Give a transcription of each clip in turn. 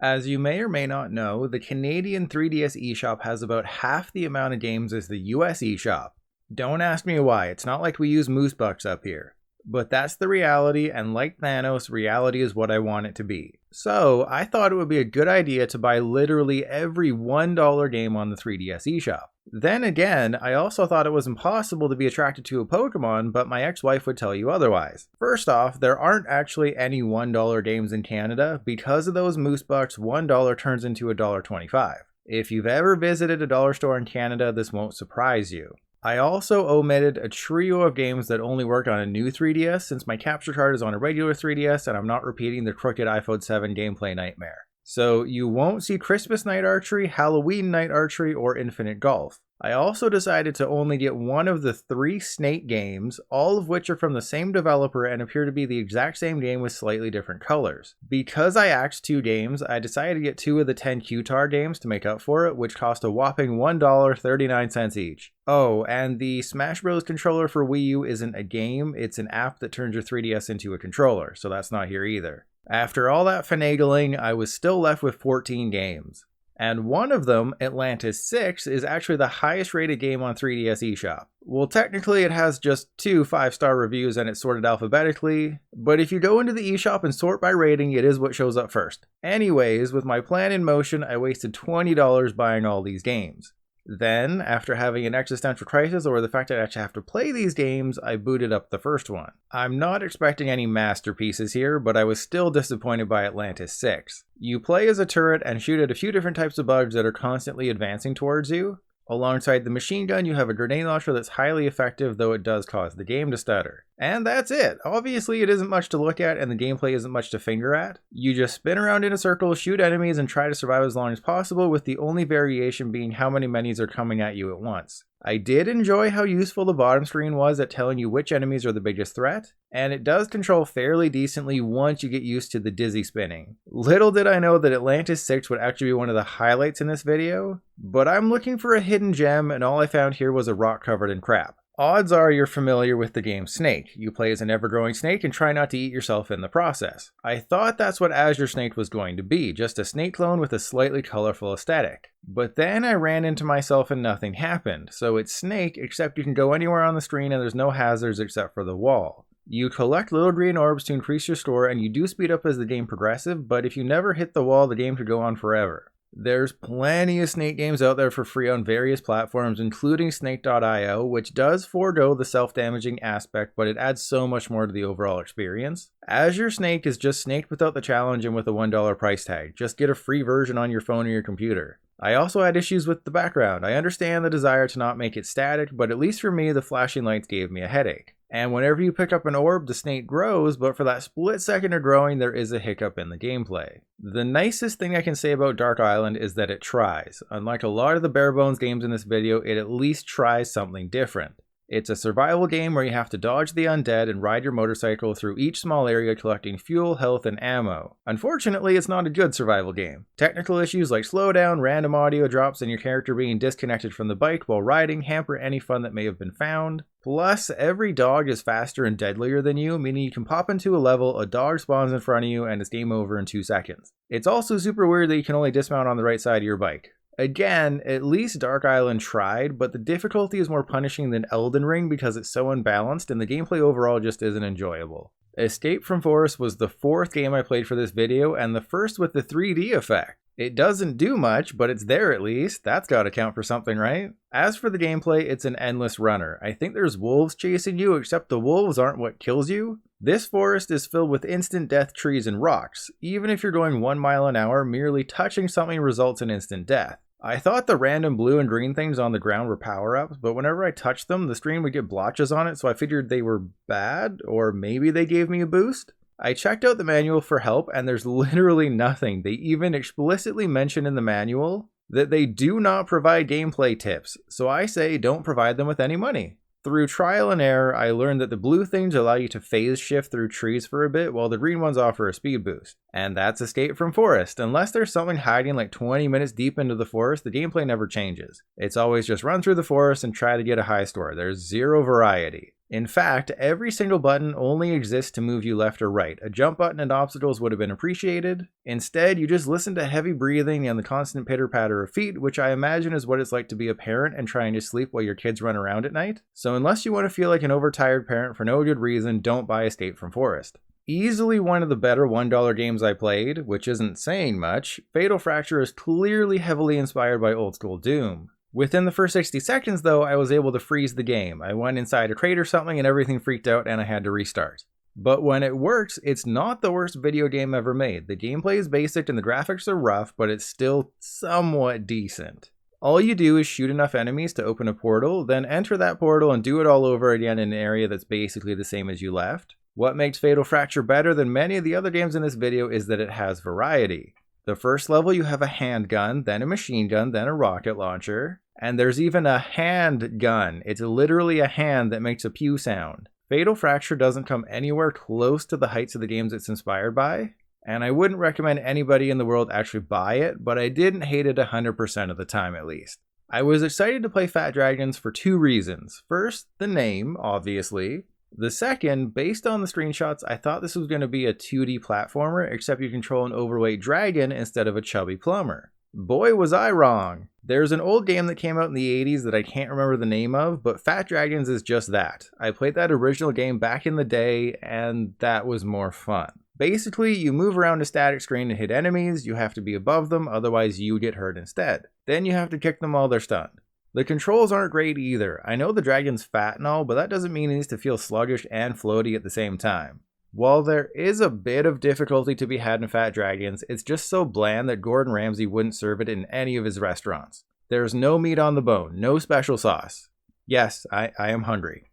As you may or may not know, the Canadian 3DS eShop has about half the amount of games as the US eShop. Don't ask me why, it's not like we use moose bucks up here. But that's the reality, and like Thanos, reality is what I want it to be. So, I thought it would be a good idea to buy literally every $1 game on the 3DS eShop. Then again, I also thought it was impossible to be attracted to a Pokemon, but my ex-wife would tell you otherwise. First off, there aren't actually any $1 games in Canada. Because of those moose bucks, $1 turns into $1.25. If you've ever visited a dollar store in Canada, this won't surprise you. I also omitted a trio of games that only worked on a new 3DS since my capture card is on a regular 3DS and I'm not repeating the crooked iPhone 7 gameplay nightmare. So you won't see Christmas Night Archery, Halloween Night Archery, or Infinite Golf. I also decided to only get one of the 3 Snake games, all of which are from the same developer and appear to be the exact same game with slightly different colors. Because I axed 2 games, I decided to get 2 of the 10 QTAR games to make up for it, which cost a whopping $1.39 each. Oh, and the Smash Bros. Controller for Wii U isn't a game, it's an app that turns your 3DS into a controller, so that's not here either. After all that finagling, I was still left with 14 games. And one of them, Atlantis 6, is actually the highest rated game on 3DS eShop. Well, technically it has just 2 5-star reviews and it's sorted alphabetically, but if you go into the eShop and sort by rating, it is what shows up first. Anyways, with my plan in motion, I wasted $20 buying all these games. Then, after having an existential crisis over the fact that I actually have to play these games, I booted up the first one. I'm not expecting any masterpieces here, but I was still disappointed by Atlantis 6. You play as a turret and shoot at a few different types of bugs that are constantly advancing towards you. Alongside the machine gun, you have a grenade launcher that's highly effective, though it does cause the game to stutter. And that's it. Obviously, it isn't much to look at and the gameplay isn't much to finger at. You just spin around in a circle, shoot enemies, and try to survive as long as possible, with the only variation being how many minis are coming at you at once. I did enjoy how useful the bottom screen was at telling you which enemies are the biggest threat, and it does control fairly decently once you get used to the dizzy spinning. Little did I know that Atlantis 6 would actually be one of the highlights in this video, but I'm looking for a hidden gem and all I found here was a rock covered in crap. Odds are you're familiar with the game Snake. You play as an ever-growing snake and try not to eat yourself in the process. I thought that's what Azure Snake was going to be, just a snake clone with a slightly colorful aesthetic. But then I ran into myself and nothing happened, so it's Snake except you can go anywhere on the screen and there's no hazards except for the wall. You collect little green orbs to increase your score and you do speed up as the game progresses, but if you never hit the wall, the game could go on forever. There's plenty of Snake games out there for free on various platforms, including Snake.io, which does forego the self-damaging aspect, but it adds so much more to the overall experience. Azure Snake is just Snake without the challenge and with a $1 price tag. Just get a free version on your phone or your computer. I also had issues with the background. I understand the desire to not make it static, but at least for me, the flashing lights gave me a headache. And whenever you pick up an orb, the snake grows, but for that split second of growing, there is a hiccup in the gameplay. The nicest thing I can say about Dark Island is that it tries. Unlike a lot of the bare bones games in this video, it at least tries something different. It's a survival game where you have to dodge the undead and ride your motorcycle through each small area collecting fuel, health, and ammo. Unfortunately, it's not a good survival game. Technical issues like slowdown, random audio drops, and your character being disconnected from the bike while riding hamper any fun that may have been found. Plus, every dog is faster and deadlier than you, meaning you can pop into a level, a dog spawns in front of you, and it's game over in 2 seconds. It's also super weird that you can only dismount on the right side of your bike. Again, at least Dark Island tried, but the difficulty is more punishing than Elden Ring because it's so unbalanced and the gameplay overall just isn't enjoyable. Escape from Forest was the 4th game I played for this video and the first with the 3D effect. It doesn't do much, but it's there at least. That's gotta count for something, right? As for the gameplay, it's an endless runner. I think there's wolves chasing you, except the wolves aren't what kills you. This forest is filled with instant death trees and rocks. Even if you're going 1 mile an hour, merely touching something results in instant death. I thought the random blue and green things on the ground were power-ups, but whenever I touched them, the screen would get blotches on it, so I figured they were bad, or maybe they gave me a boost? I checked out the manual for help, and there's literally nothing. They even explicitly mention in the manual that they do not provide gameplay tips, so I say don't provide them with any money. Through trial and error, I learned that the blue things allow you to phase shift through trees for a bit, while the green ones offer a speed boost. And that's Escape from Forest. Unless there's something hiding like 20 minutes deep into the forest, the gameplay never changes. It's always just run through the forest and try to get a high score. There's zero variety. In fact, every single button only exists to move you left or right. A jump button and obstacles would have been appreciated. Instead, you just listen to heavy breathing and the constant pitter-patter of feet, which I imagine is what it's like to be a parent and trying to sleep while your kids run around at night. So unless you want to feel like an overtired parent for no good reason, don't buy Escape from Forest. Easily one of the better $1 games I played, which isn't saying much, Fatal Fracture is clearly heavily inspired by old school Doom. Within the first 60 seconds though, I was able to freeze the game. I went inside a crate or something and everything freaked out and I had to restart. But when it works, it's not the worst video game ever made. The gameplay is basic and the graphics are rough, but it's still somewhat decent. All you do is shoot enough enemies to open a portal, then enter that portal and do it all over again in an area that's basically the same as you left. What makes Fatal Fracture better than many of the other games in this video is that it has variety. The first level you have a handgun, then a machine gun, then a rocket launcher, and there's even a hand gun. It's literally a hand that makes a pew sound. Fatal Fracture doesn't come anywhere close to the heights of the games it's inspired by, and I wouldn't recommend anybody in the world actually buy it, but I didn't hate it 100% of the time at least. I was excited to play Fat Dragons for two reasons. First, the name, obviously. The second, based on the screenshots, I thought this was going to be a 2D platformer, except you control an overweight dragon instead of a chubby plumber. Boy, was I wrong. There's an old game that came out in the 80s that I can't remember the name of, but Fat Dragons is just that. I played that original game back in the day, and that was more fun. Basically, you move around a static screen and hit enemies, you have to be above them, otherwise you get hurt instead. Then you have to kick them while they're stunned. The controls aren't great either. I know the dragon's fat and all, but that doesn't mean it needs to feel sluggish and floaty at the same time. While there is a bit of difficulty to be had in Fat Dragons, it's just so bland that Gordon Ramsay wouldn't serve it in any of his restaurants. There's no meat on the bone, no special sauce. Yes, I am hungry.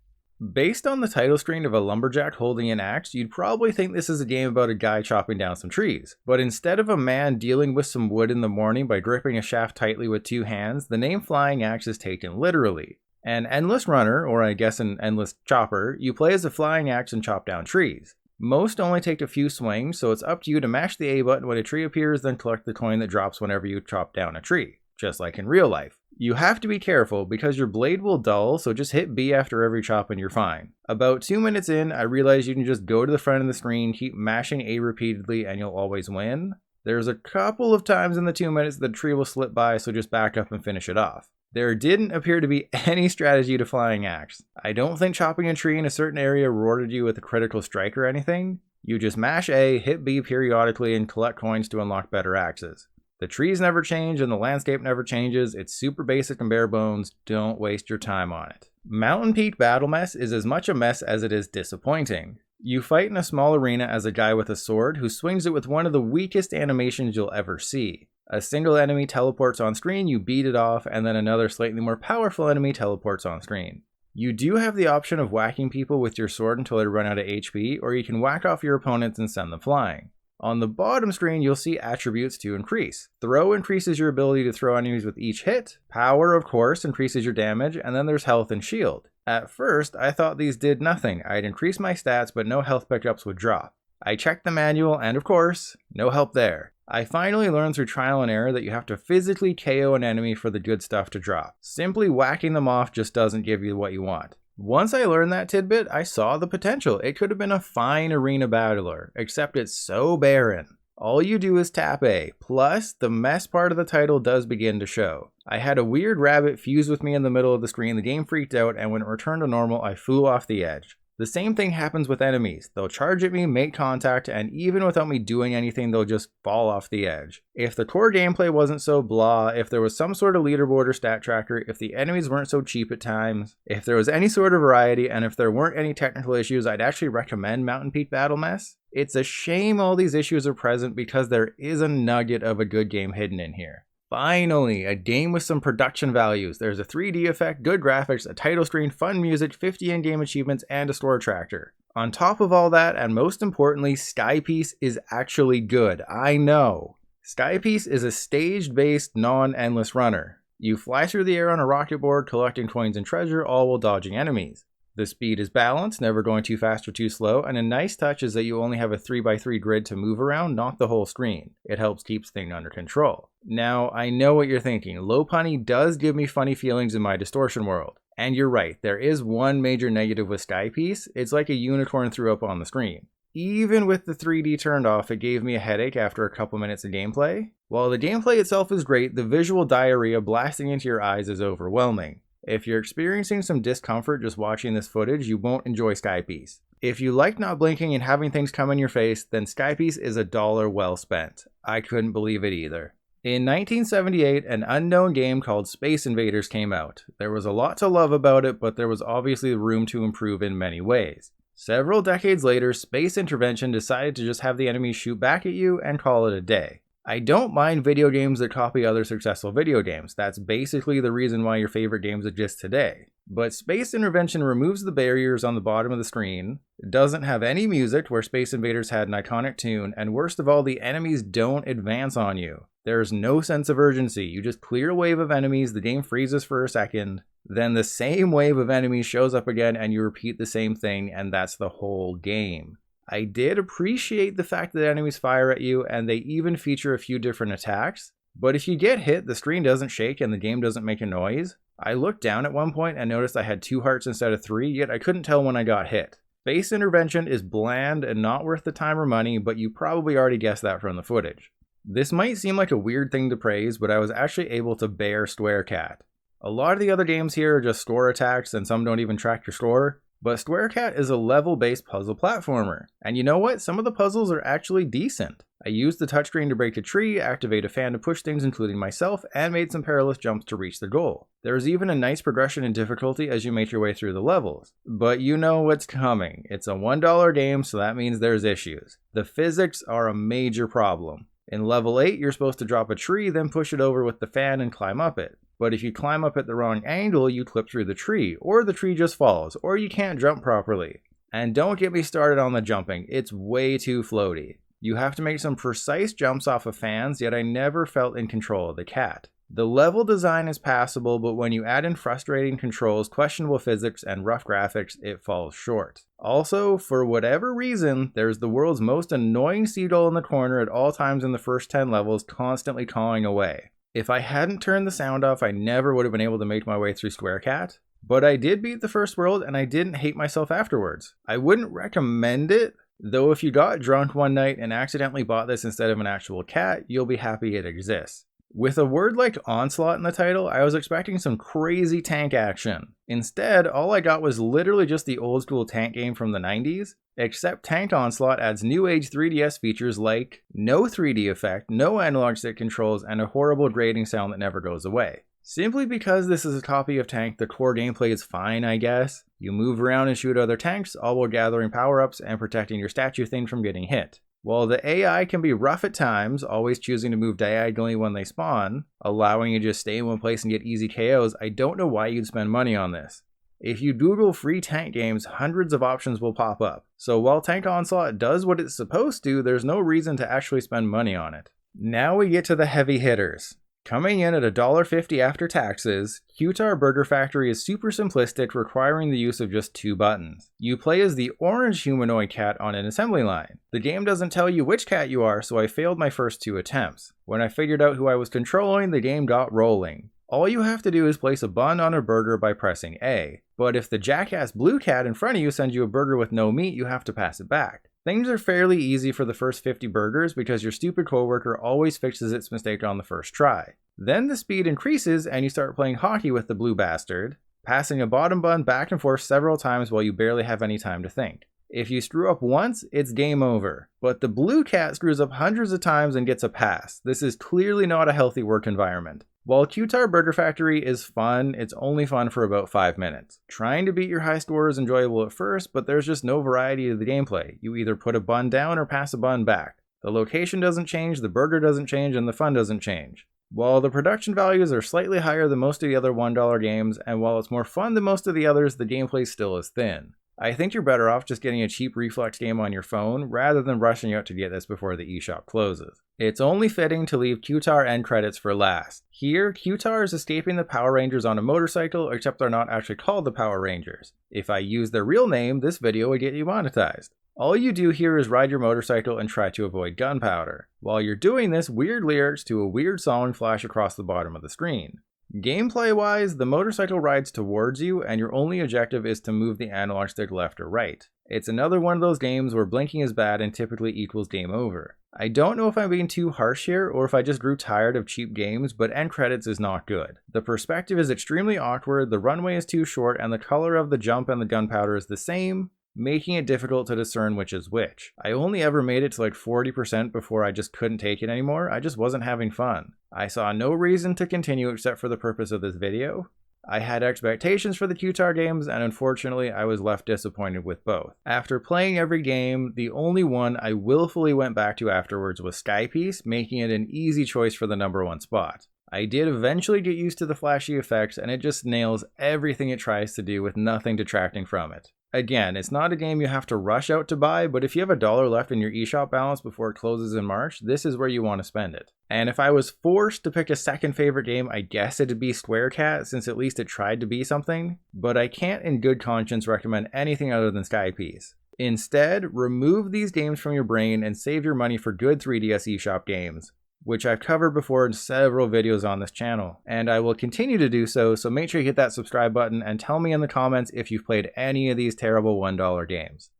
Based on the title screen of a lumberjack holding an axe, you'd probably think this is a game about a guy chopping down some trees. But instead of a man dealing with some wood in the morning by gripping a shaft tightly with two hands, the name Flying Axe is taken literally. An endless runner, or I guess an endless chopper, you play as a flying axe and chop down trees. Most only take a few swings, so it's up to you to mash the A button when a tree appears, then collect the coin that drops whenever you chop down a tree, just like in real life. You have to be careful because your blade will dull, so just hit B after every chop and you're fine. About 2 minutes in, I realized you can just go to the front of the screen, keep mashing A repeatedly, and you'll always win. There's a couple of times in the 2 minutes the tree will slip by, so just back up and finish it off. There didn't appear to be any strategy to Flying Axe. I don't think chopping a tree in a certain area rewarded you with a critical strike or anything. You just mash A, hit B periodically, and collect coins to unlock better axes. The trees never change and the landscape never changes. It's super basic and bare bones. Don't waste your time on it. Mountain Peak Battle Mess is as much a mess as it is disappointing. You fight in a small arena as a guy with a sword who swings it with one of the weakest animations you'll ever see. A single enemy teleports on screen, you beat it off, and then another slightly more powerful enemy teleports on screen. You do have the option of whacking people with your sword until they run out of HP, or you can whack off your opponents and send them flying. On the bottom screen, you'll see attributes to increase. Throw increases your ability to throw enemies with each hit. Power, of course, increases your damage, and then there's health and shield. At first, I thought these did nothing. I'd increase my stats, but no health pickups would drop. I checked the manual, and of course, no help there. I finally learned through trial and error that you have to physically KO an enemy for the good stuff to drop. Simply whacking them off just doesn't give you what you want. Once I learned that tidbit, I saw the potential. It could have been a fine arena battler, except it's so barren. All you do is tap A, plus the mess part of the title does begin to show. I had a weird rabbit fuse with me in the middle of the screen, the game freaked out, and when it returned to normal, I flew off the edge. The same thing happens with enemies. They'll charge at me, make contact, and even without me doing anything, they'll just fall off the edge. If the core gameplay wasn't so blah, if there was some sort of leaderboard or stat tracker, if the enemies weren't so cheap at times, if there was any sort of variety, and if there weren't any technical issues, I'd actually recommend Mountain Peak Battle Mess. It's a shame all these issues are present because there is a nugget of a good game hidden in here. Finally, a game with some production values. There's a 3D effect, good graphics, a title screen, fun music, 50 in-game achievements, and a store tractor. On top of all that, and most importantly, Skypeace is actually good. I know. Skypeace is a stage-based, non-endless runner. You fly through the air on a rocket board, collecting coins and treasure, all while dodging enemies. The speed is balanced, never going too fast or too slow, and a nice touch is that you only have a 3x3 grid to move around, not the whole screen. It helps keep things under control. Now, I know what you're thinking. Low punny does give me funny feelings in my distortion world. And you're right, there is one major negative with Skypeace. It's like a unicorn threw up on the screen. Even with the 3D turned off, it gave me a headache after a couple minutes of gameplay. While the gameplay itself is great, the visual diarrhea blasting into your eyes is overwhelming. If you're experiencing some discomfort just watching this footage, you won't enjoy Skypeace. If you like not blinking and having things come in your face, then Skypeace is $1 well spent. I couldn't believe it either. In 1978, an unknown game called Space Invaders came out. There was a lot to love about it, but there was obviously room to improve in many ways. Several decades later, Space Intervention decided to just have the enemies shoot back at you and call it a day. I don't mind video games that copy other successful video games. That's basically the reason why your favorite games exist today. But Space Intervention removes the barriers on the bottom of the screen, doesn't have any music where Space Invaders had an iconic tune, and worst of all, the enemies don't advance on you. There's no sense of urgency. You just clear a wave of enemies, the game freezes for a second, then the same wave of enemies shows up again and you repeat the same thing, and that's the whole game. I did appreciate the fact that enemies fire at you and they even feature a few different attacks, but if you get hit, the screen doesn't shake and the game doesn't make a noise. I looked down at one point and noticed I had 2 hearts instead of 3, yet I couldn't tell when I got hit. Space Intervention is bland and not worth the time or money, but you probably already guessed that from the footage. This might seem like a weird thing to praise, but I was actually able to bear Squarcat. A lot of the other games here are just score attacks and some don't even track your score, but Squarcat is a level-based puzzle platformer. And you know what? Some of the puzzles are actually decent. I used the touchscreen to break a tree, activate a fan to push things including myself, and made some perilous jumps to reach the goal. There's even a nice progression in difficulty as you make your way through the levels. But you know what's coming. It's a $1 game, so that means there's issues. The physics are a major problem. In level 8, you're supposed to drop a tree, then push it over with the fan and climb up it. But if you climb up at the wrong angle, you clip through the tree, or the tree just falls, or you can't jump properly. And don't get me started on the jumping, it's way too floaty. You have to make some precise jumps off of fans, yet I never felt in control of the cat. The level design is passable, but when you add in frustrating controls, questionable physics, and rough graphics, it falls short. Also, for whatever reason, there's the world's most annoying seagull in the corner at all times in the first 10 levels, constantly cawing away. If I hadn't turned the sound off, I never would have been able to make my way through Squarcat. But I did beat the first world, and I didn't hate myself afterwards. I wouldn't recommend it, though if you got drunk one night and accidentally bought this instead of an actual cat, you'll be happy it exists. With a word like Onslaught in the title, I was expecting some crazy tank action. Instead, all I got was literally just the old school tank game from the 90s, except Tank Onslaught adds new age 3DS features like no 3D effect, no analog stick controls, and a horrible grating sound that never goes away. Simply because this is a copy of Tank, the core gameplay is fine, I guess. You move around and shoot other tanks, all while gathering power-ups and protecting your statue thing from getting hit. While the AI can be rough at times, always choosing to move diagonally when they spawn, allowing you to just stay in one place and get easy KOs, I don't know why you'd spend money on this. If you Google free tank games, hundreds of options will pop up. So while Tank Onslaught does what it's supposed to, there's no reason to actually spend money on it. Now we get to the heavy hitters. Coming in at $1.50 after taxes, Q-Tar Burger Factory is super simplistic, requiring the use of just 2 buttons. You play as the orange humanoid cat on an assembly line. The game doesn't tell you which cat you are, so I failed my first 2 attempts. When I figured out who I was controlling, the game got rolling. All you have to do is place a bun on a burger by pressing A. But if the jackass blue cat in front of you sends you a burger with no meat, you have to pass it back. Things are fairly easy for the first 50 burgers because your stupid coworker always fixes its mistake on the first try. Then the speed increases and you start playing hockey with the blue bastard, passing a bottom bun back and forth several times while you barely have any time to think. If you screw up once, it's game over. But the blue cat screws up hundreds of times and gets a pass. This is clearly not a healthy work environment. While Q-Tar Burger Factory is fun, it's only fun for about 5 minutes. Trying to beat your high score is enjoyable at first, but there's just no variety to the gameplay. You either put a bun down or pass a bun back. The location doesn't change, the burger doesn't change, and the fun doesn't change. While the production values are slightly higher than most of the other $1 games, and while it's more fun than most of the others, the gameplay still is thin. I think you're better off just getting a cheap reflex game on your phone, rather than rushing out to get this before the eShop closes. It's only fitting to leave Q-Tar end credits for last. Here, Q-Tar is escaping the Power Rangers on a motorcycle, except they're not actually called the Power Rangers. If I use their real name, this video would get you monetized. All you do here is ride your motorcycle and try to avoid gunpowder. While you're doing this, weird lyrics to a weird song flash across the bottom of the screen. Gameplay-wise, the motorcycle rides towards you and your only objective is to move the analog stick left or right. It's another one of those games where blinking is bad and typically equals game over. I don't know if I'm being too harsh here or if I just grew tired of cheap games, but end credits is not good. The perspective is extremely awkward, the runway is too short, and the color of the jump and the gunpowder is the same, making it difficult to discern which is which. I only ever made it to like 40% before I just couldn't take it anymore. I just wasn't having fun. I saw no reason to continue except for the purpose of this video. I had expectations for the QTAR games, and unfortunately I was left disappointed with both. After playing every game, the only one I willfully went back to afterwards was Skypeace, making it an easy choice for the #1 spot. I did eventually get used to the flashy effects, and it just nails everything it tries to do with nothing detracting from it. Again, it's not a game you have to rush out to buy, but if you have $1 left in your eShop balance before it closes in March, this is where you want to spend it. And if I was forced to pick a second favorite game, I guess it'd be Squarcat, since at least it tried to be something, but I can't in good conscience recommend anything other than Skypeace. Instead, remove these games from your brain and save your money for good 3DS eShop games, which I've covered before in several videos on this channel, and I will continue to do so, so make sure you hit that subscribe button and tell me in the comments if you've played any of these terrible $1 games.